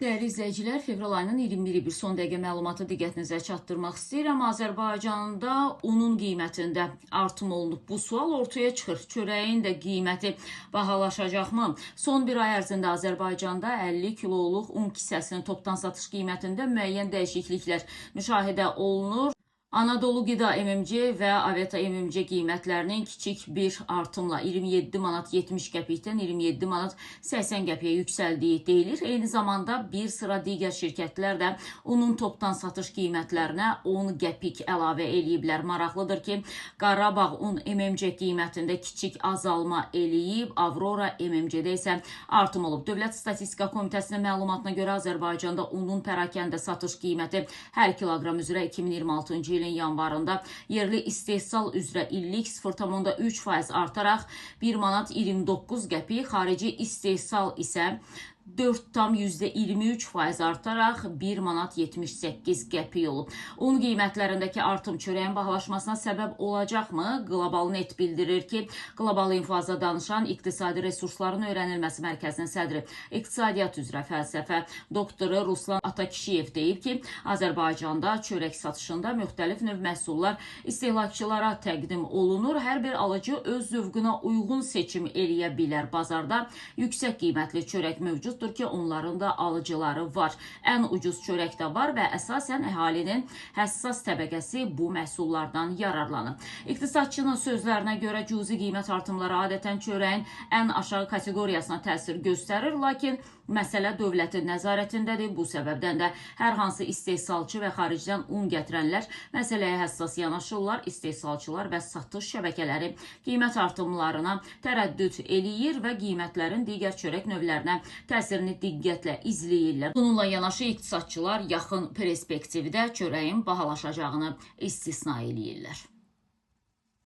Dəyərli izləyicilər, fevral ayının 21-i bir son dəqiqə məlumatı diqqətinizə çatdırmaq istəyirəm. Azərbaycanda unun qiymətində artım olunub. Bu sual ortaya çıxır. Çörəyin də qiyməti bahalaşacaqmı? Son bir ay ərzində Azərbaycanda 50 kiloluq un kisəsinin topdan satış qiymətində müəyyən dəyişikliklər müşahidə olunur. Anadolu Qida MMC və Aveta MMC qiymətlərinin kiçik bir artımla 27 manat 70 qəpikdən 27 manat 80 qəpiyə yüksəldiyi deyilir. Eyni zamanda bir sıra digər şirkətlər də unun topdan satış qiymətlərinə 10 qəpik əlavə eləyiblər. Maraqlıdır ki, Qarabağ un MMC qiymətində kiçik azalma eləyib, Avrora MMC-də isə artım olub. Dövlət Statistika Komitəsinin məlumatına görə Azərbaycanda unun pərakəndə satış qiyməti hər kiloqram üzrə 2026-cı ilin yanvarında yerli istehsal üzrə illik 0,3% artaraq 1 manat 29 qəpik, xarici istehsal isə 4,23% artaraq 1 manat 78 qəpik olub. Un qiymətlərindəki artım çörəyin bahalaşmasına səbəb olacaqmı? Qlobal Net bildirir ki, Qlobal İnfoza danışan İqtisadi Resursların Öyrənilməsi Mərkəzinin sədri, İqtisadiyyat üzrə fəlsəfə doktoru Ruslan Atakişiyev deyib ki, Azərbaycanda çörək satışında müxtəlif növ məhsullar istehlakçılara təqdim olunur. Hər bir alıcı öz zövqünə uyğun seçim eləyə bilər. Bazarda yüksək qiymətli çörək mövcud ki, onların da alıcıları var. Ən ucuz çörək də var və əsasən əhalinin həssas təbəqəsi bu məhsullardan yararlanır. İqtisadçının sözlərinə görə cüzi qiymət artımları adətən çörəyin ən aşağı kateqoriyasına təsir göstərir, lakin məsələ dövlətin nəzarətindədir. Bu səbəbdən də hər hansı istehsalçı və xaricdən un gətirənlər məsələyə həssas yanaşırlar. İstehsalçılar və satış şəbəkələri qiymət artımlarına tərəddüd eləyir və qiymətlərin digər çörək növlərinə təsirini diqqətlə izləyirlər. Bununla yanaşı iqtisadçılar yaxın perspektivdə çörəyin bahalaşacağını istisna eləyirlər.